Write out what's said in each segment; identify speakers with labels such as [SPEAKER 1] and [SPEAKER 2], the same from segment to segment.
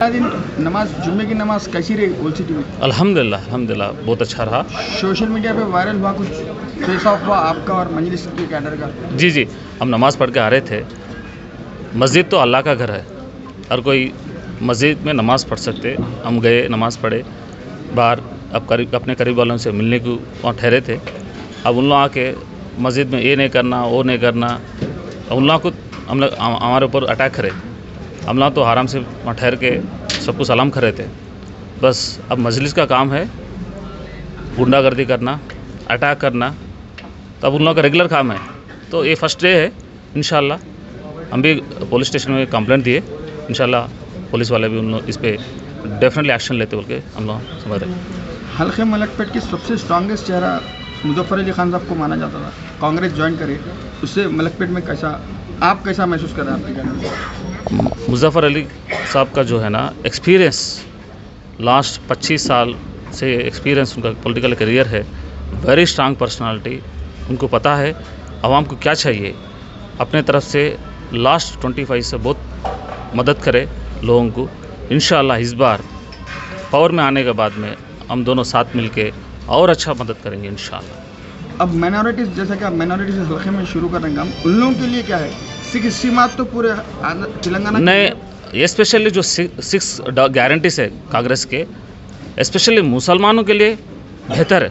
[SPEAKER 1] दिन नमाज जुम्मे की नमाज कैसी रही ओल्ड सिटी में?
[SPEAKER 2] अल्हम्दुलिल्लाह बहुत अच्छा रहा।
[SPEAKER 1] सोशल मीडिया पे वायरल हुआ कुछ फेस ऑफ हुआ आपका और मजलिस के कैडर का।
[SPEAKER 2] जी हम नमाज़ पढ़ के आ रहे थे। मस्जिद तो अल्लाह का घर है, हर कोई मस्जिद में नमाज़ पढ़ सकते। हम गए, नमाज़ पढ़े, बाहर अब अपने करीब वालों से मिलने को वहाँ ठहरे थे। अब उन लोग आके मस्जिद में ये नहीं करना वो नहीं करना, उन लोग को हमारे ऊपर अटैक करे। हम लोग तो आराम से वहाँ ठहर के सबको सलाम कर रहे थे। बस अब मजलिस का काम है गुंडागर्दी करना, अटैक करना, तब उन लोगों का रेगुलर काम है। तो ये फर्स्ट डे है। इंशाल्लाह हम भी पुलिस स्टेशन में कंप्लेंट दिए, इंशाल्लाह पुलिस वाले भी उन लोग इस पर डेफिनेटली एक्शन लेते बोल के हम लोग समझ रहे हैं।
[SPEAKER 1] हल्के मलकपेट की सबसे स्ट्रांगेस्ट चेहरा मुजफ्फर अली खान साहब को माना जाता था, कांग्रेस ज्वाइन करे, उससे मलकपेट में आप कैसा महसूस कर रहे हैं? आपके
[SPEAKER 2] मुजफ्फर अली साहब का जो है ना एक्सपीरियंस, लास्ट 25 साल से एक्सपीरियंस उनका पॉलिटिकल करियर है, वेरी स्ट्रांग पर्सनालिटी। उनको पता है आवाम को क्या चाहिए, अपने तरफ से लास्ट 25 से बहुत मदद करे लोगों को। इंशाअल्लाह इस बार पावर में आने के बाद में हम दोनों साथ मिलके और अच्छा मदद करेंगे इंशाअल्लाह।
[SPEAKER 1] अब माइनॉरिटीज़, जैसा कि आप माइनॉरिटीज़ हल्के में शुरू कर रहे हैं काम, उन लोगों के लिए क्या है? सिख स्कीमात तो पूरे तेलंगाना
[SPEAKER 2] नहीं, स्पेशली जो 6 गारंटीज है कांग्रेस के, स्पेशली मुसलमानों के लिए बेहतर है,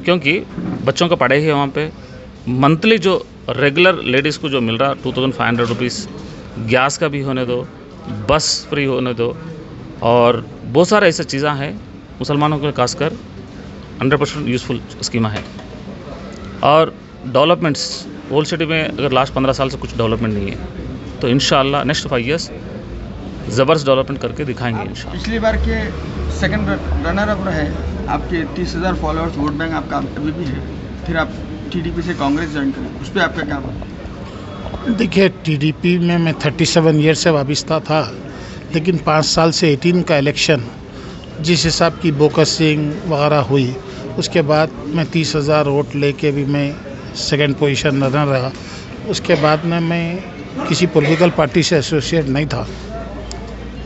[SPEAKER 2] क्योंकि बच्चों का पढ़ाई है वहाँ पे। मंथली जो रेगुलर लेडीज़ को जो मिल रहा 2500 रुपीज़, गैस का भी होने दो, बस फ्री होने दो, और बहुत सारे ऐसी चीज़ें हैं मुसलमानों के खासकर 100% यूज़फुल स्कीमा है। और डेवलपमेंट्स ओल्ड सिटी में अगर लास्ट 15 साल से कुछ डेवलपमेंट नहीं है, तो इंशाअल्लाह नेक्स्ट 5 ईयर्स ज़बरदस्त डेवलपमेंट करके दिखाएंगे इंशाअल्लाह।
[SPEAKER 1] पिछली बार के सेकंड रनर अप रहे, आपके 30,000 फॉलोअर्स, वोट बैंक आपका अभी भी है, फिर आप टीडीपी से कांग्रेस ज्वाइन करें, उस पर आपका क्या बात?
[SPEAKER 3] देखिए, टीडीपी में मैं 37 ईयर से वाबस्ता था, लेकिन 5 साल से 18 का इलेक्शन जिस हिसाब की बोकसिंग वगैरह हुई, उसके बाद मैं 30,000 वोट लेके भी मैं सेकंड पोजीशन रनर रहा। उसके बाद में मैं किसी पॉलिटिकल पार्टी से एसोसिएट नहीं था,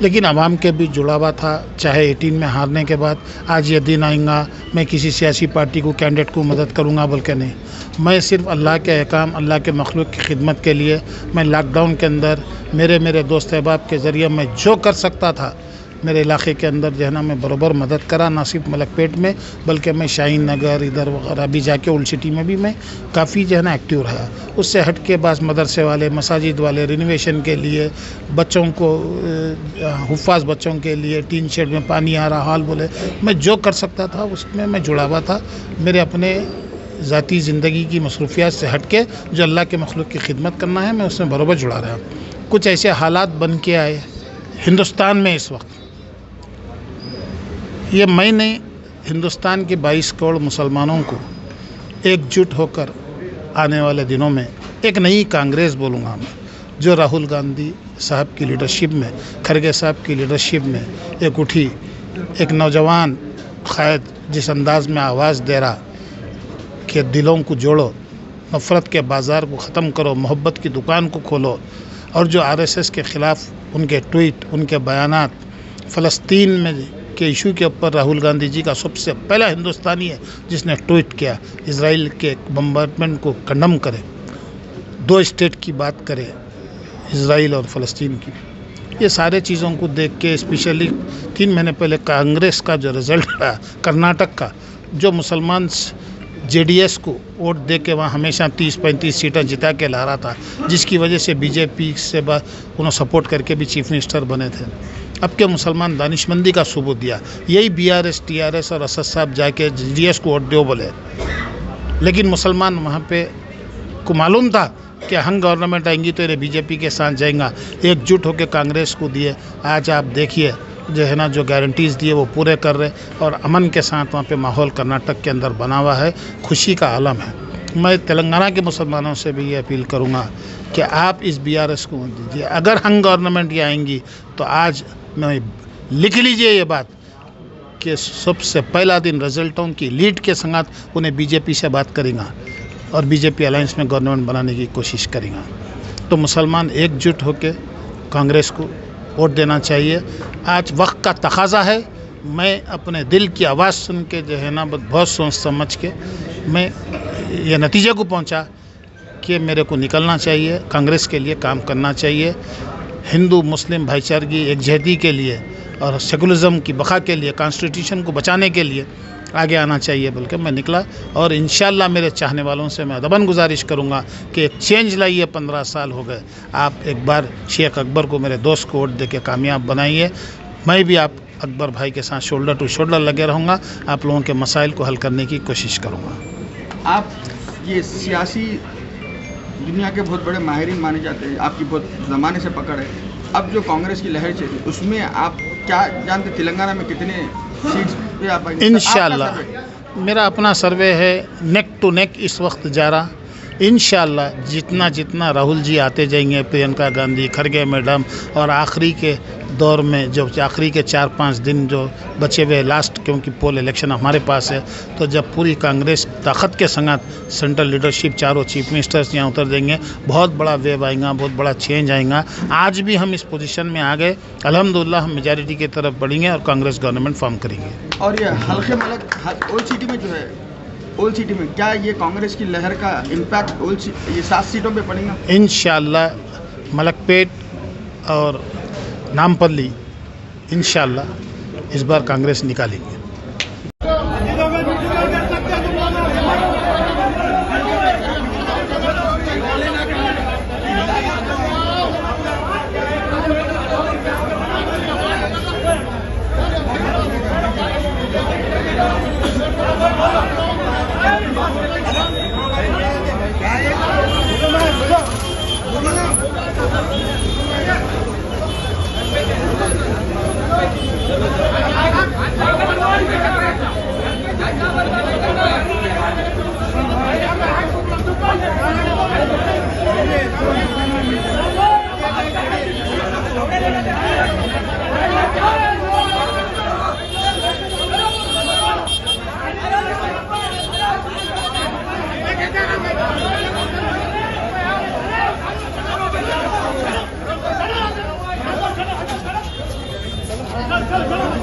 [SPEAKER 3] लेकिन आवाम के भी जुड़ा हुआ था। चाहे 18 में हारने के बाद आज ये दिन आएगा मैं किसी सियासी पार्टी को कैंडिडेट को मदद करूंगा बोल के नहीं, मैं सिर्फ अल्लाह के अहकाम, अल्लाह के मखलूक की खिदमत के लिए मैं लॉकडाउन के अंदर मेरे दोस्त अहबाब के ज़रिए मैं जो कर सकता था मेरे इलाके के अंदर जो है ना मैं बराबर मदद करा, ना सिर्फ मलकपेट में बल्कि मैं शाहीन नगर इधर वगैरह भी जाके ओल्ड सिटी में भी मैं काफ़ी जो है ना एक्टिव रहा। उससे हट के बाद मदरसे वाले, मसाजिद वाले रिनोवेशन के लिए, बच्चों को हुफ़ाज़ बच्चों के लिए टीन शेड में पानी आ रहा हाल बोले, मैं जो कर सकता था उसमें मैं जुड़ा हुआ था। मेरे अपने ज़ाती ज़िंदगी की मसरूफियात से हट के जो अल्लाह के मखलूक की खिदमत करना है मैं उसमें बराबर जुड़ा रहा। कुछ ऐसे हालात बन के आए हिंदुस्तान में इस वक्त, ये मैंने हिंदुस्तान के 22 करोड़ मुसलमानों को एकजुट होकर आने वाले दिनों में एक नई कांग्रेस बोलूँगा मैं, जो राहुल गांधी साहब की लीडरशिप में, खरगे साहब की लीडरशिप में एक उठी, एक नौजवान क़ायद जिस अंदाज में आवाज़ दे रहा कि दिलों को जोड़ो, नफ़रत के बाज़ार को ख़त्म करो, मोहब्बत की दुकान को खोलो, और जो आरएसएस के ख़िलाफ़ उनके ट्वीट, उनके बयानात, फ़लस्तीन में के इशू के ऊपर राहुल गांधी जी का सबसे पहला हिंदुस्तानी है जिसने ट्वीट किया, इजराइल के बम्बार्डमेंट को कंडम करे, 2 स्टेट की बात करे, इजराइल और फ़लस्तीन की। ये सारे चीज़ों को देख के, स्पेशली 3 महीने पहले कांग्रेस का जो रिज़ल्ट रहा कर्नाटक का, जो मुसलमान जेडीएस को वोट दे के वहाँ हमेशा 30-35 सीटें जिता के ला रहा था, जिसकी वजह से बीजेपी से उन्होंने सपोर्ट करके भी चीफ मिनिस्टर बने थे। अब के मुसलमान दानिशमंदी का सबूत दिया, यही बीआरएस, टीआरएस और असद साहब जाके जेडीएस को वोट दो बोले, लेकिन मुसलमान वहाँ पे को मालूम था कि हम गवर्नमेंट आएंगी तो ये बीजेपी के साथ जाएगा, एकजुट होकर कांग्रेस को दिए। आज आप देखिए जो है ना जो गारंटीज़ दिए वो पूरे कर रहे, और अमन के साथ वहाँ पे माहौल कर्नाटक के अंदर बना हुआ है, खुशी का आलम है। मैं तेलंगाना के मुसलमानों से भी ये अपील करूँगा कि आप इस बीआरएस को मत दीजिए। अगर हम गवर्नमेंट ये आएंगी तो आज मैं लिख लीजिए ये बात कि सबसे पहला दिन रिजल्टों की लीड के संगत उन्हें बीजेपी से बात करेगा और बीजेपी अलायंस में गवर्नमेंट बनाने की कोशिश करेगा। तो मुसलमान एकजुट होकर कांग्रेस को वोट देना चाहिए। आज वक्त का तकाजा है। मैं अपने दिल की आवाज़ सुन के जो है ना बहुत सोच समझ के मैं ये नतीजे को पहुंचा कि मेरे को निकलना चाहिए, कांग्रेस के लिए काम करना चाहिए, हिंदू मुस्लिम भाईचारगी एकजहती के लिए और सेकुलरिज्म की बका के लिए, कॉन्स्टिट्यूशन को बचाने के लिए आगे आना चाहिए बोल के मैं निकला। और इंशाल्लाह मेरे चाहने वालों से मैं अदबन गुजारिश करूंगा कि एक चेंज लाइए। 15 साल हो गए, आप एक बार शेख अकबर को, मेरे दोस्त को वोट दे के कामयाब बनाइए। मैं भी आप अकबर भाई के साथ शोल्डर टू शोल्डर लगे रहूँगा, आप लोगों के मसाइल को हल करने की कोशिश करूँगा।
[SPEAKER 1] आप ये सियासी दुनिया के बहुत बड़े माहिरीन माने जाते हैं, आपकी बहुत ज़माने से पकड़ है। अब जो कांग्रेस की लहर चली उसमें आप क्या जानते, तेलंगाना में कितने सीट्स पे आप आएंगे?
[SPEAKER 3] इंशाल्लाह मेरा अपना सर्वे है, नेक टू नेक इस वक्त जा रहा। इंशाल्लाह जितना जितना राहुल जी आते जाएंगे, प्रियंका गांधी, खड़गे मैडम, और आखिरी के दौर में जो आखिरी के 4-5 दिन जो बचे हुए लास्ट, क्योंकि पोल इलेक्शन हमारे पास है, तो जब पूरी कांग्रेस ताकत के संगत सेंट्रल लीडरशिप, चारों चीफ मिनिस्टर्स यहाँ उतर देंगे, बहुत बड़ा वेव आएगा, बहुत बड़ा चेंज आएगा। आज भी हम इस पोजीशन में आ गए, अल्हम्दुलिल्लाह हम मेजॉरिटी की तरफ बढ़ेंगे और कांग्रेस गवर्नमेंट फॉर्म करेंगे।
[SPEAKER 1] और ये हल्के मलक ओल्ड सिटी में जो है, ओल्ड सिटी में क्या ये कांग्रेस की लहर का इम्पैक्ट ये 7 सीटों पे पड़ेगा?
[SPEAKER 3] इंशाल्लाह मलकपेट और नामपल्ली इंशाल्लाह इस बार कांग्रेस निकालेंगे।
[SPEAKER 4] चलो